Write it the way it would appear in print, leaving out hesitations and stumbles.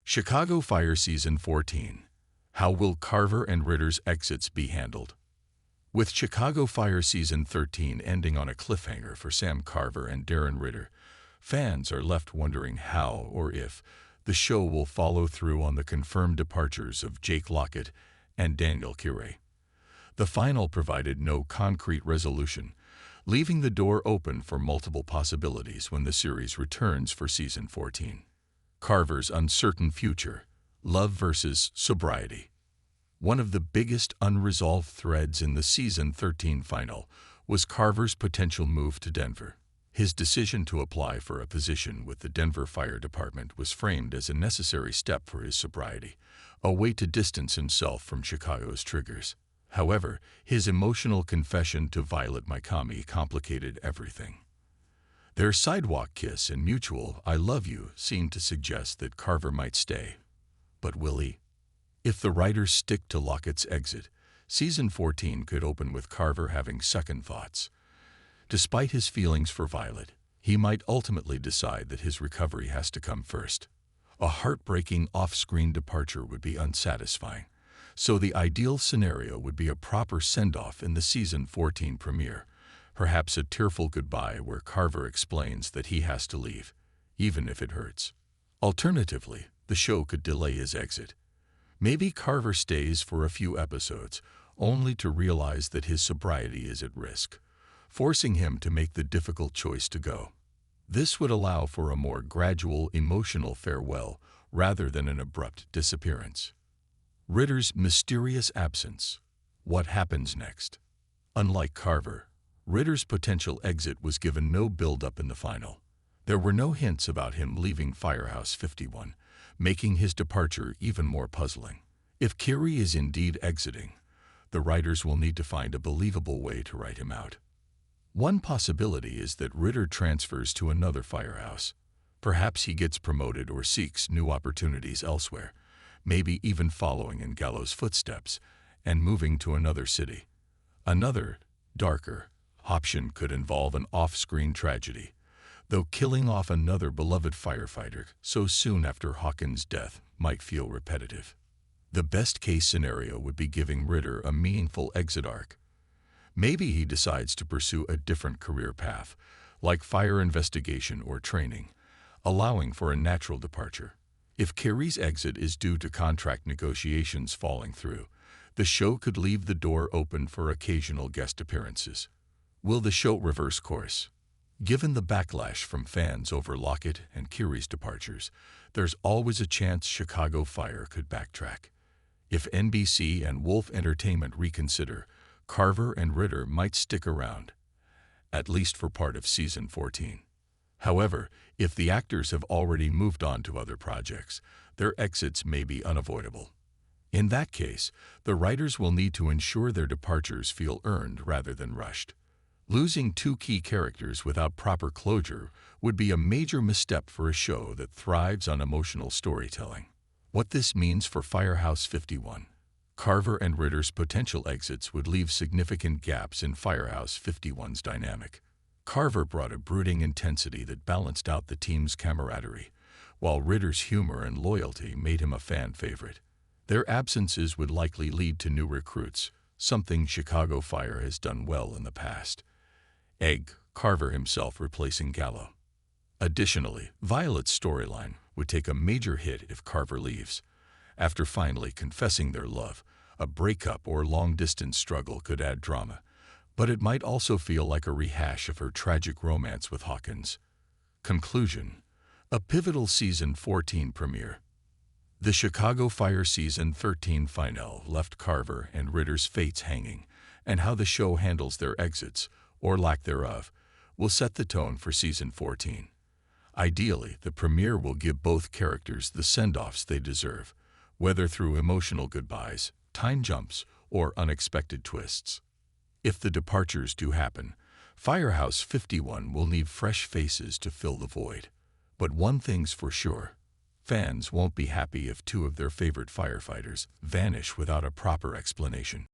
Chicago Fire Season 14. How will Carver and Ritter's exits be handled? With Chicago Fire Season 13 ending on a cliffhanger for Sam Carver and Darren Ritter, fans are left wondering how or if the show will follow through on the confirmed departures of Jake Lockett and Daniel Cure. The final provided no concrete resolution, leaving the door open for multiple possibilities when the series returns for Season 14. Carver's uncertain future, love versus sobriety. One of the biggest unresolved threads in the Season 13 final was Carver's potential move to Denver. His decision to apply for a position with the Denver Fire Department was framed as a necessary step for his sobriety, a way to distance himself from Chicago's triggers. However, his emotional confession to Violet Mikami complicated everything. Their sidewalk kiss and mutual "I love you" seemed to suggest that Carver might stay. But will he? If the writers stick to Lockett's exit, Season 14 could open with Carver having second thoughts. Despite his feelings for Violet, he might ultimately decide that his recovery has to come first. A heartbreaking off-screen departure would be unsatisfying, so the ideal scenario would be a proper send-off in the Season 14 premiere. Perhaps a tearful goodbye where Carver explains that he has to leave, even if it hurts. Alternatively, the show could delay his exit. Maybe Carver stays for a few episodes, only to realize that his sobriety is at risk, forcing him to make the difficult choice to go. This would allow for a more gradual emotional farewell rather than an abrupt disappearance. Ritter's mysterious absence. What happens next? Unlike Carver, Ritter's potential exit was given no build-up in the final. There were no hints about him leaving Firehouse 51, making his departure even more puzzling. If Cure is indeed exiting, the writers will need to find a believable way to write him out. One possibility is that Ritter transfers to another firehouse. Perhaps he gets promoted or seeks new opportunities elsewhere, maybe even following in Gallo's footsteps and moving to another city. Another, darker, option could involve an off-screen tragedy, though killing off another beloved firefighter so soon after Hawkins' death might feel repetitive. The best-case scenario would be giving Ritter a meaningful exit arc. Maybe he decides to pursue a different career path, like fire investigation or training, allowing for a natural departure. If Cure's exit is due to contract negotiations falling through, the show could leave the door open for occasional guest appearances. Will the show reverse course? Given the backlash from fans over Lockett and Cure's departures, there's always a chance Chicago Fire could backtrack. If NBC and Wolf Entertainment reconsider, Carver and Ritter might stick around, at least for part of Season 14. However, if the actors have already moved on to other projects, their exits may be unavoidable. In that case, the writers will need to ensure their departures feel earned rather than rushed. Losing two key characters without proper closure would be a major misstep for a show that thrives on emotional storytelling. What this means for Firehouse 51. Carver and Ritter's potential exits would leave significant gaps in Firehouse 51's dynamic. Carver brought a brooding intensity that balanced out the team's camaraderie, while Ritter's humor and loyalty made him a fan favorite. Their absences would likely lead to new recruits, something Chicago Fire has done well in the past. Carver himself replacing Gallo. Additionally, Violet's storyline would take a major hit if Carver leaves. After finally confessing their love, a breakup or long-distance struggle could add drama, but it might also feel like a rehash of her tragic romance with Hawkins. Conclusion. A pivotal Season 14 premiere. The Chicago Fire Season 13 finale left Carver and Ritter's fates hanging, and how the show handles their exits, or lack thereof, will set the tone for Season 14. Ideally, the premiere will give both characters the send-offs they deserve, whether through emotional goodbyes, time jumps, or unexpected twists. If the departures do happen, Firehouse 51 will need fresh faces to fill the void. But one thing's for sure, fans won't be happy if two of their favorite firefighters vanish without a proper explanation.